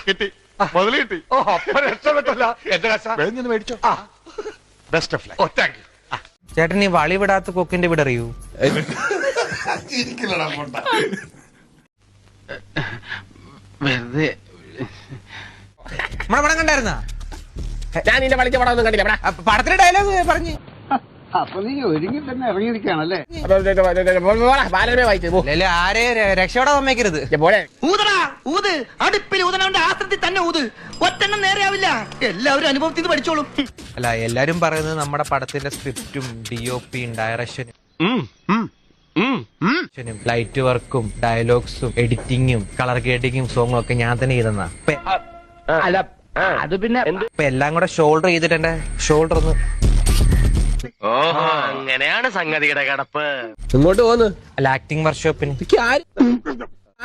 കിട്ടി മുതല് കിട്ടി. ഓ അപ്പൊ രക്ഷപ്പെട്ടല്ല. എന്റെ കാശ വേഗം മേടിച്ചോ. Best of life. Oh thank you. ചേട്ടൻ ഈ വളി വിടാത്ത കൊക്കിന്റെ വീട് അറിയൂ? വെറുതെ നമ്മുടെ പടം കണ്ടായിരുന്ന? ഞാൻ നിന്റെ കളിച്ച പടം ഒന്നും കണ്ടില്ല. പടത്തിലെ ഡയലോഗ് പറഞ്ഞു. അപ്പൊ നീ ഒരുങ്ങി തന്നെ ഇറങ്ങിയിരിക്കാണല്ലേ? ബാലരമേ വായിച്ചു ആരെ രക്ഷപ്പെടാൻ സമ്മതിക്കരുത്. പോലെ ഊതടാ ഊത്, അടുപ്പിൽ ഊതനവന്റെ ആസ്ത്രത്തിൽ തന്നെ ഊത്, ഒറ്റെണ്ണം നേരെയാവില്ല. എല്ലാവരും അനുഭവത്തിൽ നിന്ന് പഠിച്ചോളും. അല്ല, എല്ലാരും പറയുന്നത് നമ്മുടെ പടത്തിന്റെ സ്ക്രിപ്റ്റും DOPയും ഡയറക്ഷനും ലൈറ്റ് വർക്കും ഡയലോഗ്സും എഡിറ്റിംഗും കളർ ഗ്രേഡിങ്ങും സോങ്ങും ഒക്കെ ഞാൻ തന്നെ ചെയ്തെന്നാ. അല്ല അത് പിന്നെ ഇപ്പൊ എല്ലാം കൂടെ ഷോൾഡർ ചെയ്തിട്ട് എന്റെ ഷോൾഡർ ഒന്ന്. ഓഹോ അങ്ങനെയാണ് സംഗതിയുടെ കിടപ്പ്. ഇങ്ങോട്ട് പോന്ന്. അല്ല, ആക്ടിംഗ് വർക്ക്ഷോപ്പിന്.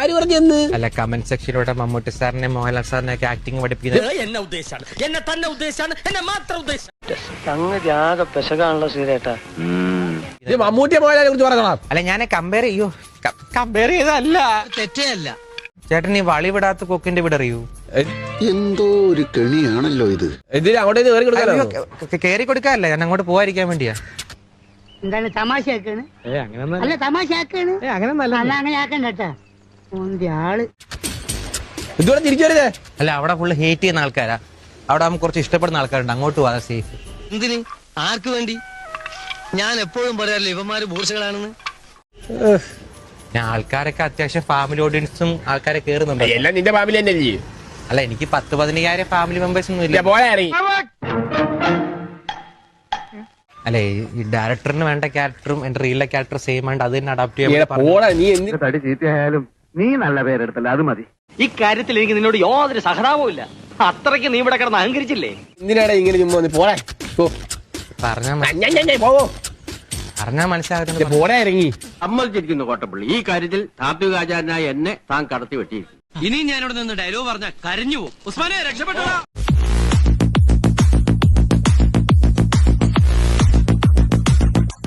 ആര് പറഞ്ഞെന്ന്? അല്ല, കമന്റ് സെക്ഷനിലൂടെ മമ്മൂട്ടി സാറിനെ മോഹൻലാൽ സാറിനെ ഒക്കെ ആക്ടിംഗ് പഠിപ്പിക്കുന്നത് എന്നെ ഉദ്ദേശാണ്, എന്നെ തന്നെ ഉദ്ദേശാണ്, എന്നെ മാത്രം ഉദ്ദേശം. സംഗതി ആകെ പെശകാണല്ലോ ശ്രീരേട്ടാ. മമ്മൂട്ടിയെ മോഹൻലാലിനെ കുറിച്ച് പറയണം. അല്ല, ഞാൻ കമ്പയർ ചെയ്തല്ല. തെറ്റേ അല്ല. ചേട്ടൻ ഈ വളി വിടാത്ത കൊക്കിന്റെ വീട് അറിയൂ? എന്തോ ഒരു കെണിയാണല്ലോ ഇത്. ഇതിൽ അങ്ങോട്ടേക്ക് കേറി കൊടുക്കാല്ലേ, ഞാൻ അങ്ങോട്ട് പോവാതിരിക്കാൻ വേണ്ടിയാ. എന്താണ് തമാശയാക്കാണ്? അല്ല തമാശയാക്കാണ്. അല്ല അങ്ങനെ ആക്കണ്ടട്ടാ. ആള് ഇതുകൂടെ തിരിച്ചു വരുന്നേ. അല്ല, അവിടെ ഫുള്ള് ഹേറ്റ് ചെയ്യുന്ന ആൾക്കാരാ. അവിടെ നമുക്ക് കുറച്ച് ഇഷ്ടപ്പെടുന്ന ആൾക്കാരുണ്ട്. അങ്ങോട്ട് പോവാ സേഫ്. എന്തിന്? ആർക്ക് വേണ്ടി? ഞാൻ എപ്പോഴും പറയാറില്ല ഇവന്മാര് ബൂർഷകളാണെന്ന്. ഞാൻ ആൾക്കാരൊക്കെ അത്യാവശ്യം ഫാമിലി ഓഡിയൻസും ആൾക്കാരെ കേറുന്നുണ്ട്. എല്ലാം നിന്റെ ഫാമിലി തന്നെ ചെയ്യും. അല്ല, എനിക്ക് 10-15 ഫാമിലി മെമ്പേഴ്സ് ഒന്നും ഇല്ല. അല്ല, ഈ ഡയറക്ടറിന് വേണ്ട ക്യാരക്ടറും എന്റെ റിയൽ ക്യാരക്ടർ സെയിം ആണ്ട് അത് തന്നെ അഡാപ്റ്റ് ചെയ്യാൻ. നീ എന്ത് തടി ചീത്തയായാലും നീ നല്ല പേരെടുത്തല്ല, അത് മതി. ഇക്കാര്യത്തിൽ എനിക്ക് നിന്നോട് യാതൊരു സഹതാപവും ഇല്ല. അത്രയ്ക്ക് നീ ഇവിടെ കിടന്ന് അഹങ്കരിച്ചില്ലേ? എന്തിനാണ് ഇങ്ങനെ ചുമ്മാ വന്ന് പോളെ പറഞ്ഞാൽ മനസ്സിലാകുന്നത്. പോളെ ഇറങ്ങി. സമ്മതിച്ചിരിക്കുന്നു കോട്ടപ്പള്ളി. ഈ കാര്യത്തിൽ താത്വികാചാരനായ എന്നെ താൻ കടത്തി വെട്ടിയിരിക്കുന്നു. ഇനി ഞാനിവിടെ നിന്ന് ഡയലോഗ് പറഞ്ഞ കരഞ്ഞു പോകും. ഉസ്മാനെ രക്ഷപ്പെട്ടോ.